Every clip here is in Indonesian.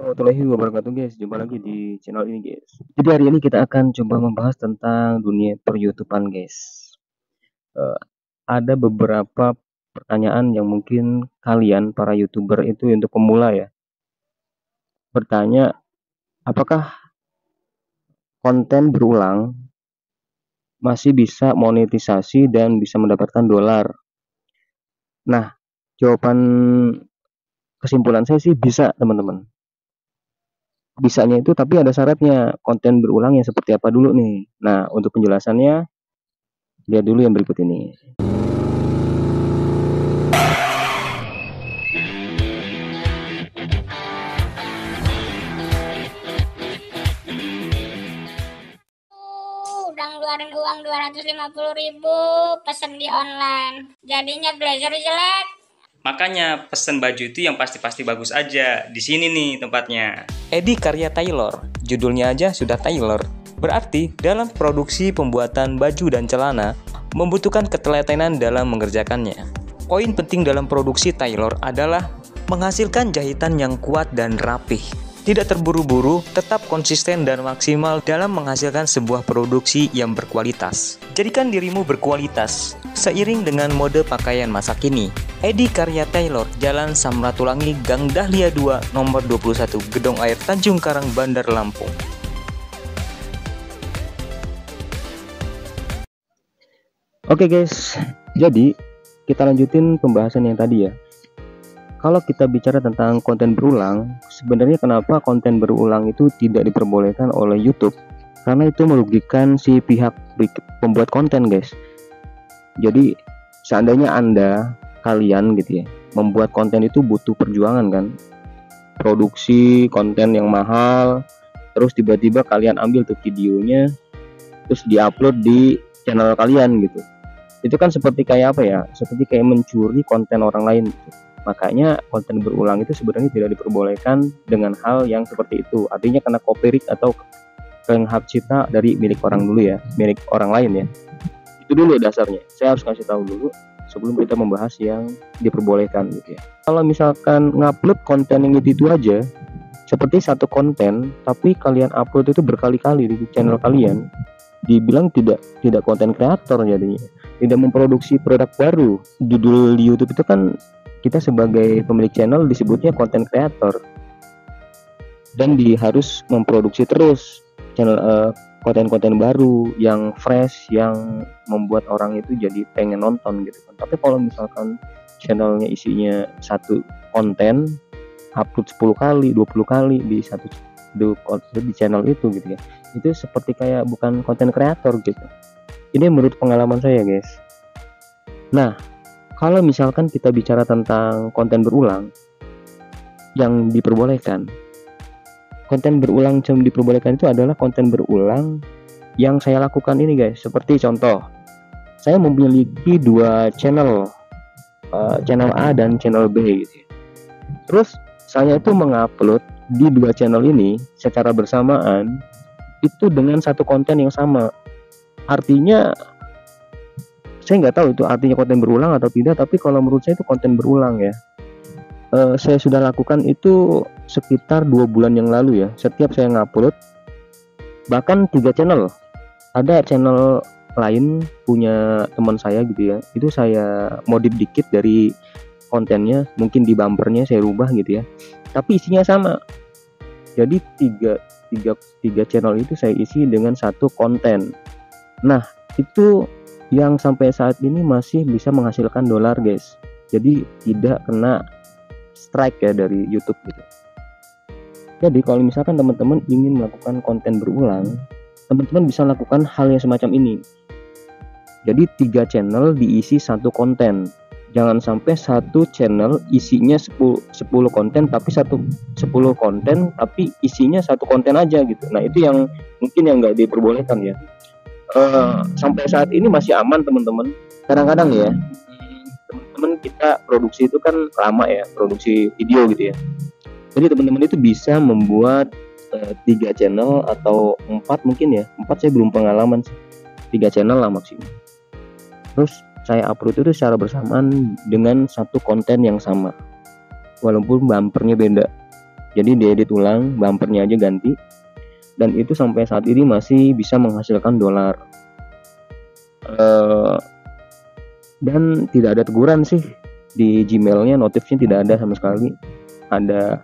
Warahmatullahi wabarakatuh guys, jumpa lagi di channel ini guys. Jadi hari ini kita akan coba membahas tentang dunia per-YouTubean guys. Eh, ada beberapa pertanyaan yang mungkin kalian para YouTuber itu untuk pemula ya, bertanya apakah konten berulang masih bisa monetisasi dan bisa mendapatkan dolar. Nah, jawaban kesimpulan saya sih bisa teman-teman. Bisanya itu tapi ada syaratnya, konten berulang yang seperti apa dulu nih. Nah, untuk penjelasannya lihat dulu yang berikut ini. Udah ngeluarin uang 250.000 pesen di online, jadinya blazer jelek. Makanya pesen baju itu yang pasti-pasti bagus aja. Di sini nih tempatnya. Edi karya tailor, judulnya aja sudah tailor. Berarti dalam produksi pembuatan baju dan celana membutuhkan ketelatenan dalam mengerjakannya. Poin penting dalam produksi tailor adalah menghasilkan jahitan yang kuat dan rapih. Tidak terburu-buru, tetap konsisten dan maksimal dalam menghasilkan sebuah produksi yang berkualitas. Jadikan dirimu berkualitas seiring dengan mode pakaian masa kini. Edi Karya Tailor, Jalan Samratulangi, Gang Dahlia 2, nomor 21, Gedong Air, Tanjung Karang, Bandar Lampung. Oke guys, jadi kita lanjutin pembahasan yang tadi ya. Kalau kita bicara tentang konten berulang, sebenarnya kenapa konten berulang itu tidak diperbolehkan oleh YouTube? Karena itu merugikan si pihak pembuat konten guys. Jadi seandainya kalian gitu ya, membuat konten itu butuh perjuangan kan, produksi konten yang mahal, terus tiba-tiba kalian ambil tuh videonya, terus diupload di channel kalian gitu. Itu kan seperti kayak apa ya, seperti kayak mencuri konten orang lain gitu. Makanya konten berulang itu sebenarnya tidak diperbolehkan dengan hal yang seperti itu. Artinya kena copyright atau kena hak cipta dari milik orang dulu ya, milik orang lain ya. Itu dulu dasarnya. Saya harus kasih tahu dulu sebelum kita membahas yang diperbolehkan gitu ya. Kalau misalkan ngupload konten yang itu aja, seperti satu konten tapi kalian upload itu berkali-kali di channel kalian, dibilang tidak konten kreator jadinya. Tidak memproduksi produk baru. Judul di YouTube itu kan kita sebagai pemilik channel disebutnya konten kreator, dan harus memproduksi terus channel konten-konten baru yang fresh, yang membuat orang itu jadi pengen nonton gitu kan. Tapi kalau misalkan channelnya isinya satu konten, upload 10 kali 20 kali di channel itu gitu ya, itu seperti kayak bukan konten kreator gitu. Ini menurut pengalaman saya guys. Nah, kalau misalkan kita bicara tentang konten berulang yang diperbolehkan, konten berulang yang diperbolehkan itu adalah konten berulang yang saya lakukan ini guys. Seperti contoh, saya memiliki dua channel, channel A dan channel B gitu ya. Terus saya itu mengupload di dua channel ini secara bersamaan itu dengan satu konten yang sama. Artinya saya nggak tahu itu artinya konten berulang atau tidak, tapi kalau menurut saya itu konten berulang ya. Saya sudah lakukan itu sekitar 2 bulan yang lalu ya. Setiap saya ngupload, bahkan 3 channel. Ada channel lain punya teman saya gitu ya, itu saya modif dikit dari kontennya, mungkin di bumpernya saya rubah gitu ya, tapi isinya sama. Jadi tiga channel itu saya isi dengan satu konten. Nah, itu yang sampai saat ini masih bisa menghasilkan dolar guys. Jadi tidak kena strike ya dari YouTube gitu. Jadi kalau misalkan teman-teman ingin melakukan konten berulang, teman-teman bisa lakukan hal yang semacam ini. Jadi 3 channel diisi satu konten. Jangan sampai satu channel isinya 10 konten tapi 10 konten tapi isinya satu konten aja gitu. Nah, itu yang mungkin yang nggak diperbolehkan ya. Sampai saat ini masih aman teman-teman. Kadang-kadang ya teman-teman kita produksi itu kan lama ya, produksi video gitu ya. Jadi teman-teman itu bisa membuat 3 channel atau 4 mungkin ya. 4 saya belum pengalaman sih. 3 channel lah maksimal. Terus saya upload itu secara bersamaan dengan satu konten yang sama, walaupun bumpernya beda. Jadi diedit ulang, bumpernya aja ganti, dan itu sampai saat ini masih bisa menghasilkan dolar. Dan tidak ada teguran sih di Gmailnya, notifnya tidak ada sama sekali, ada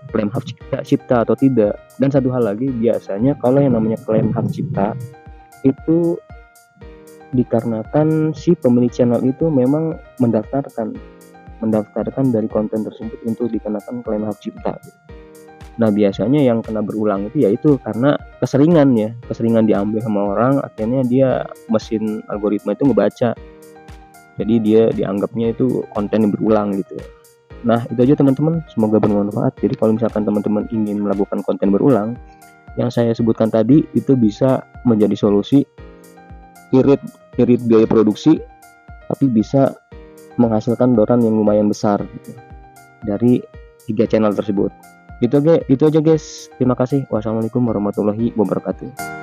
klaim hak cipta atau tidak. Dan satu hal lagi, biasanya kalau yang namanya klaim hak cipta itu dikarenakan si pemilik channel itu memang mendaftarkan dari konten tersebut untuk dikenakan klaim hak cipta. Nah biasanya yang kena berulang itu yaitu karena keseringan diambil sama orang, akhirnya dia mesin algoritma itu ngebaca, jadi dia dianggapnya itu konten yang berulang gitu. Nah itu aja teman-teman, semoga bermanfaat. Jadi kalau misalkan teman-teman ingin melakukan konten berulang yang saya sebutkan tadi, itu bisa menjadi solusi, irit biaya produksi, tapi bisa menghasilkan dolar yang lumayan besar gitu, dari 3 channel tersebut. Itu aja guys, terima kasih. Wassalamualaikum warahmatullahi wabarakatuh.